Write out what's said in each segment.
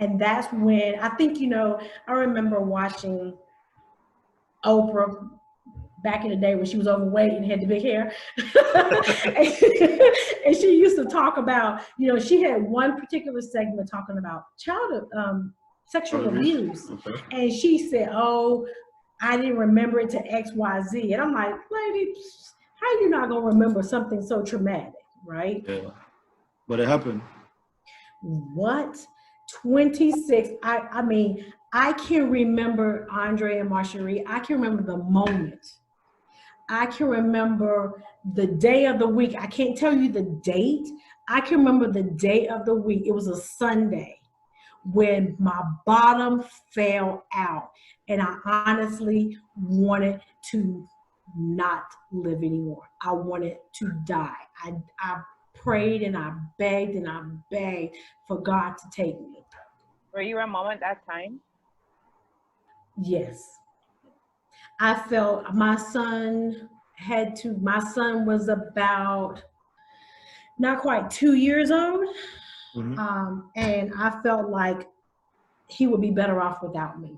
And that's when I think, you know, I remember watching Oprah back in the day when she was overweight and had the big hair. And she used to talk about, you know, she had one particular segment talking about child sexual abuse. Okay. And she said, oh, I didn't remember it to X, Y, Z. And I'm like, lady, how you not gonna remember something so traumatic, right? Yeah. But it happened. What? 26. I mean, I can remember Andre and Marcherie. I can remember the moment. I can remember the day of the week. I can't tell you the date. I can remember the day of the week. It was a Sunday when my bottom fell out. And I honestly wanted to not live anymore. I wanted to die. I prayed and I begged for God to take me. Were you a mom at that time? Yes. I felt my son was about not quite 2 years old. And I felt like he would be better off without me.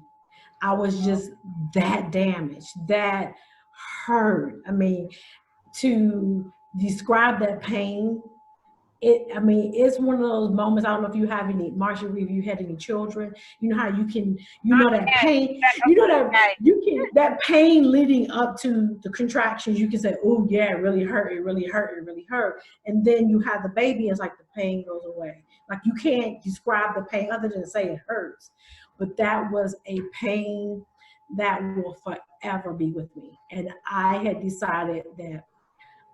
I was just that damaged, that hurt. I mean, to describe that pain, it's one of those moments. I don't know if you have any, Marjorie, if you had any children, you know how you can, you know that pain, you know that you can, that pain leading up to the contractions, you can say, oh yeah, it really hurt, it really hurt, it really hurt. And then you have the baby, it's like the pain goes away. Like you can't describe the pain other than say it hurts. But that was a pain that will forever be with me. And I had decided that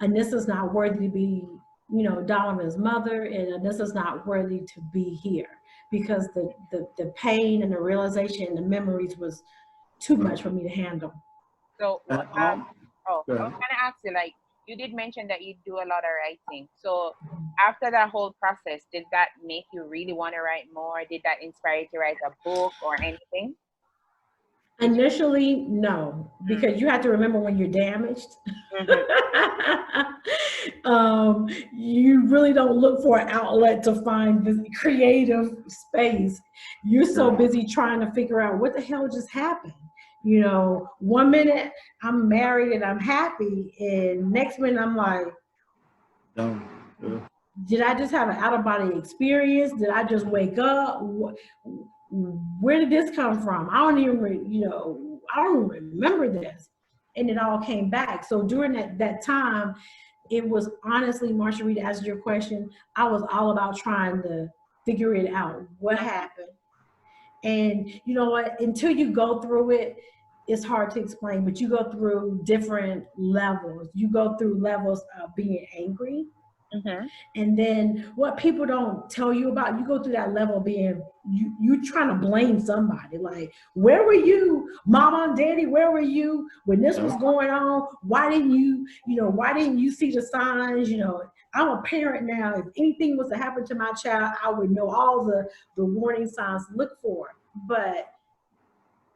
Anissa's not worthy to be, you know, Donovan's mother, and Anissa's not worthy to be here because the pain and the realization and the memories was too much for me to handle. So, I was going to ask you, like, you did mention that you do a lot of writing. So after that whole process, did that make you really want to write more? Did that inspire you to write a book or anything? Initially, no, because you have to remember when you're damaged, you really don't look for an outlet to find this creative space. You're so busy trying to figure out what the hell just happened. You know, one minute I'm married and I'm happy, and next minute I'm like, did I just have an out-of-body experience? Did I just wake up? Where did this come from? I don't even, you know, I don't remember this. And it all came back. So during that time, it was honestly, Marjorie, to answer your question, I was all about trying to figure it out. What happened? And you know what, until you go through it, it's hard to explain, but you go through different levels. You go through levels of being angry. And then what people don't tell you about, you go through that level of being, you trying to blame somebody. Like, where were you, mama and daddy? Where were you when this was going on? Why didn't you, why didn't you see the signs? You know, I'm a parent now. If anything was to happen to my child, I would know all the warning signs to look for. But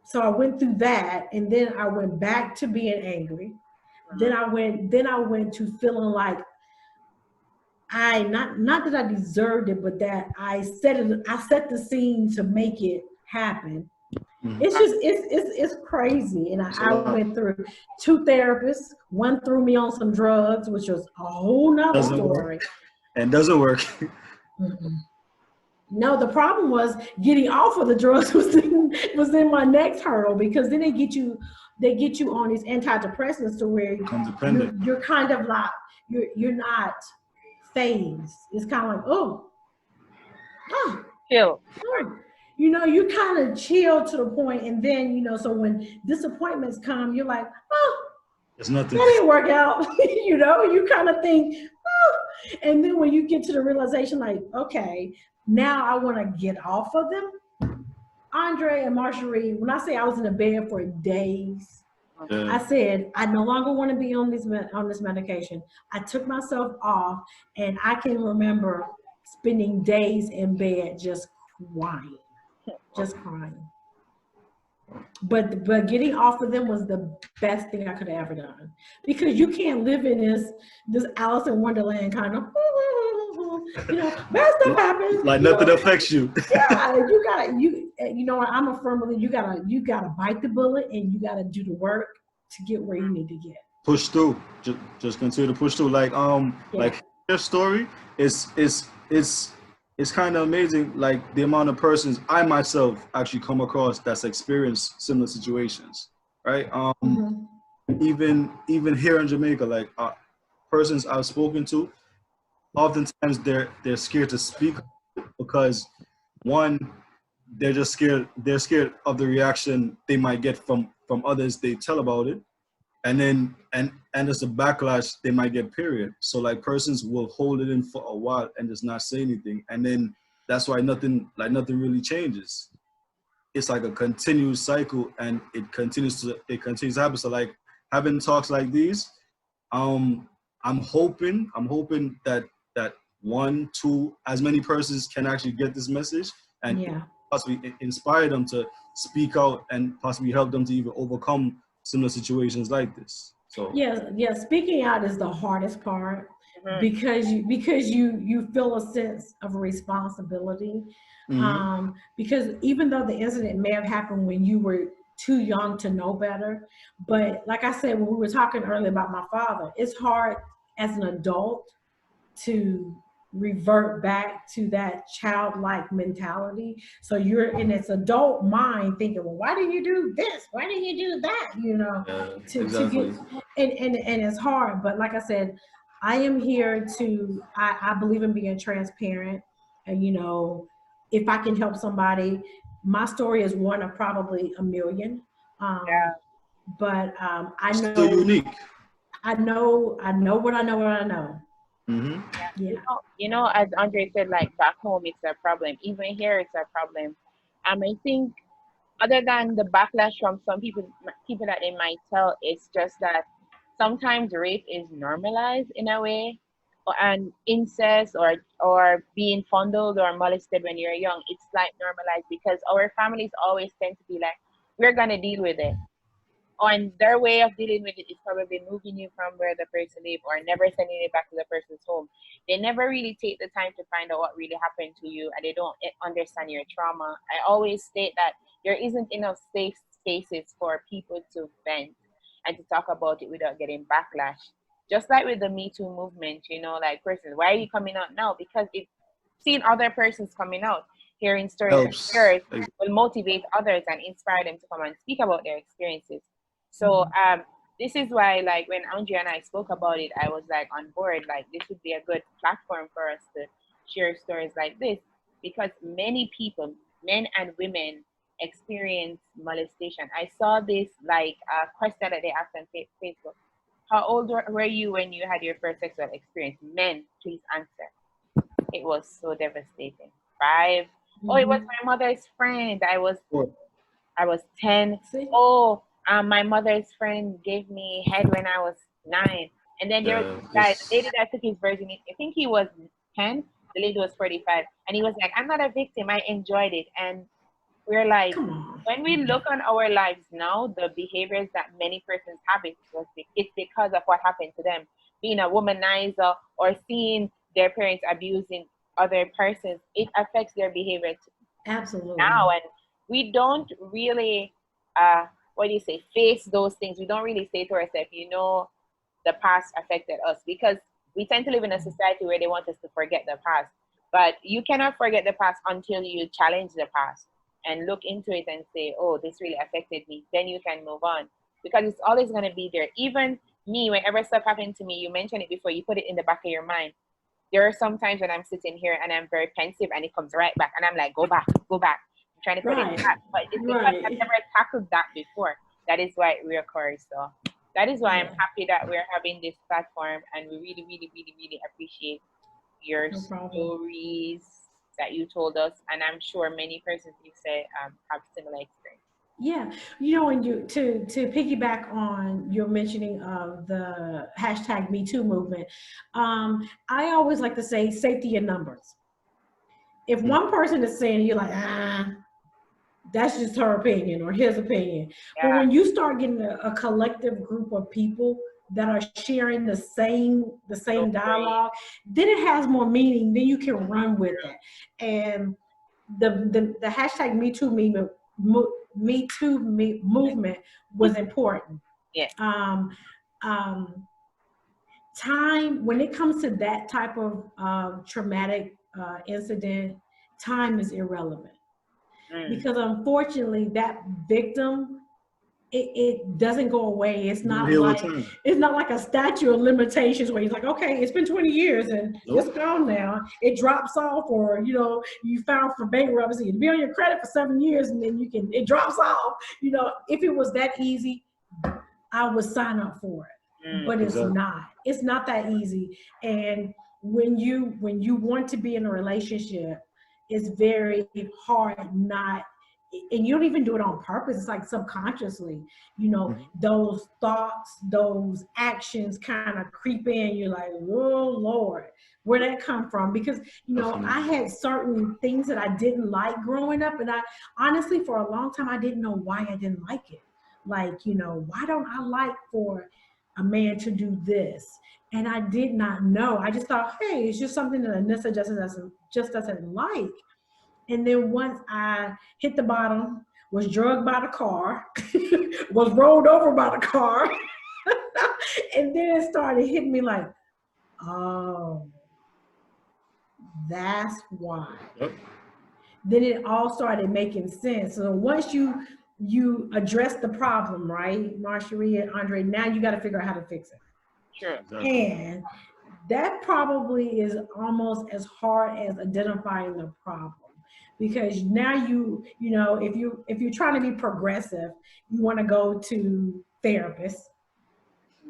so I went through that, and then I went back to being angry. Then I went to feeling like not that I deserved it, but that I set the scene to make it happen. It's just it's crazy. And I went through 2 therapists. One threw me on some drugs, which was a whole nother story. And doesn't work. No, the problem was getting off of the drugs was in my next hurdle, because then they get you on these antidepressants to where you're kind of like you're not phased. It's kind of like chill. You know, you kind of chill to the point, and then so when disappointments come, you're like, it's nothing. That didn't work out. You kind of think, and then when you get to the realization, like, okay, now I want to get off of them. Andre and Marjorie, when I say I was in the bed for days, I said, I no longer want to be on this medication. I took myself off, and I can remember spending days in bed just crying. But getting off of them was the best thing I could have ever done, because you can't live in this Alice in Wonderland kind of You know, bad stuff happens. Like nothing affects you. Yeah, you know, I'm a firm believer. You gotta bite the bullet and you gotta do the work to get where you need to get. Push through. Just continue to push through. Like your story it's kind of amazing. Like the amount of persons I myself actually come across that's experienced similar situations, right? Even here in Jamaica, like persons I've spoken to, oftentimes they're scared to speak because one, they're scared of the reaction they might get from others they tell about it, and then and there's a backlash they might get, period. So like persons will hold it in for a while and just not say anything, and then that's why nothing really changes. It's like a continuous cycle, and it continues to happen. So like having talks like these, I'm hoping that one, two, as many persons can actually get this message and possibly inspire them to speak out and possibly help them to even overcome similar situations like this. So yeah, speaking out is the hardest part because you feel a sense of responsibility. Because even though the incident may have happened when you were too young to know better, but like I said, when we were talking earlier about my father, it's hard as an adult to revert back to that childlike mentality. So you're in this adult mind thinking, well, why didn't you do this? Why didn't you do that? You know, to get, and it's hard. But like I said, I am here I believe in being transparent. And, you know, if I can help somebody, my story is one of probably a million. But I know still unique. I know what I know. You know, as Andre said, like back home it's a problem. Even here it's a problem. I think other than the backlash from some people that they might tell, it's just that sometimes rape is normalized in a way, and incest or being fondled or molested when you're young, it's like normalized because our families always tend to be like, we're gonna deal with it. And their way of dealing with it is probably moving you from where the person lives or never sending it back to the person's home. They never really take the time to find out what really happened to you, and they don't understand your trauma. I always state that there isn't enough safe spaces for people to vent and to talk about it without getting backlash. Just like with the Me Too movement, you know, like persons, why are you coming out now? Because it's seeing other persons coming out, hearing stories will motivate others and inspire them to come and speak about their experiences. So this is why, like, when Andrea and I spoke about it, I was like on board, like this would be a good platform for us to share stories like this, because many people, men and women, experience molestation. I saw this like question that they asked on Facebook. How old were you when you had your first sexual experience? Men, please answer. It was so devastating. 5. Oh, it was my mother's friend. I was 10. Oh, my mother's friend gave me head when I was 9. And then there was this guy, the lady that took his virginity, I think he was 10, the lady was 45. And he was like, I'm not a victim, I enjoyed it. And we're like, when we look on our lives now, the behaviors that many persons have, it's because of what happened to them. Being a womanizer or seeing their parents abusing other persons, it affects their behavior absolutely now. And we don't really face those things. We don't really say to ourselves, you know, the past affected us, because we tend to live in a society where they want us to forget the past. But you cannot forget the past until you challenge the past and look into it and say, oh, this really affected me. Then you can move on, because it's always going to be there. Even me, whenever stuff happened to me, you mentioned it before, you put it in the back of your mind. There are some times when I'm sitting here and I'm very pensive and it comes right back and I'm like, go back. Trying to put it back, but it's because I've never tackled that before. That is why it reoccurs. So that is why I'm happy that we're having this platform, and we really, really, really, really appreciate your stories that you told us, and I'm sure many persons you said have similar experience. Yeah, you know, and to piggyback on your mentioning of the hashtag Me Too movement, I always like to say safety in numbers. If one person is saying, you're like, that's just her opinion or his opinion. But when you start getting a collective group of people that are sharing the same dialogue, then it has more meaning. Then you can run with it. And the hashtag Me Too movement was important. Yeah. Time, when it comes to that type of traumatic incident, time is irrelevant. Because unfortunately that victim, it doesn't go away. It's not like a statute of limitations where he's like, okay, it's been 20 years and it's gone now. It drops off, or you filed for bankruptcy and be on your credit for 7 years and then it drops off. If it was that easy, I would sign up for it. But it's not. It's not that easy. And when you want to be in a relationship, it's very hard not. And you don't even do it on purpose. It's like subconsciously, those thoughts, those actions kind of creep in. You're like, oh Lord, where'd that come from? Because, I had certain things that I didn't like growing up. And I honestly, for a long time, I didn't know why I didn't like it. Like, why don't I like for a man to do this? And I did not know. I just thought, hey, it's just something that Anissa just doesn't like. And then once I hit the bottom, was drugged by the car, was rolled over by the car, and then it started hitting me like, oh, that's why. Yep. Then it all started making sense. So once you address the problem, right, Marjorie and Andre, now you got to figure out how to fix it. Sure. Exactly. And that probably is almost as hard as identifying the problem. Because now if you're trying to be progressive, you want to go to therapists,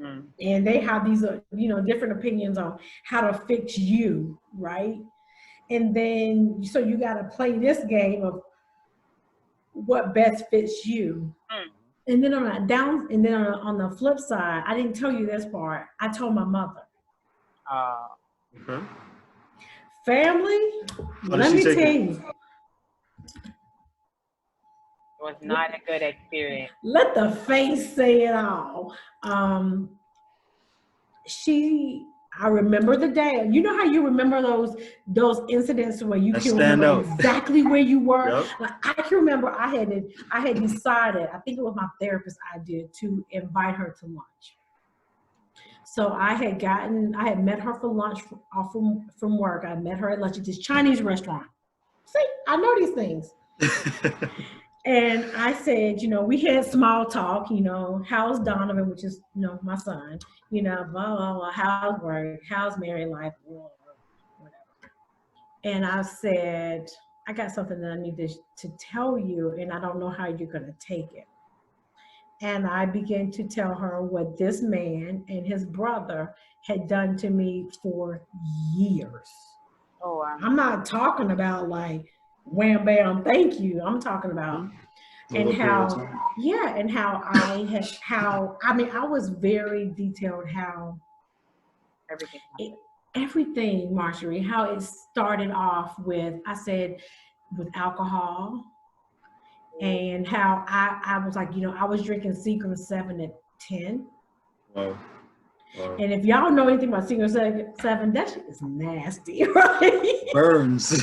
and they have these different opinions on how to fix you, right? And then so you got to play this game of what best fits you. And then on the flip side, I didn't tell you this part. I told my mother. Okay. Family, let me tell you. Was not a good experience. Let the face say it all. I remember the day. You know how you remember those incidents where you can remember exactly where you were? Yep. Like, I can remember I had decided, I think it was my therapist idea, to invite her to lunch. So I had met her for lunch from work. I met her at lunch at this Chinese restaurant. See, I know these things. And I said, we had small talk, how's Donovan, which is, my son, blah, blah, blah, how's work, how's married life, whatever. And I said, I got something that I need to tell you, and I don't know how you're going to take it. And I began to tell her what this man and his brother had done to me for years. Oh, wow. I'm not talking about like, wham, bam, thank you. I'm talking about, and how I was very detailed how everything, Marjorie, how it started off with, I said, with alcohol, and how I was like, I was drinking Seagram 7 at 10. Wow. And if y'all know anything about Seagram 7, that shit is nasty, right? Burns.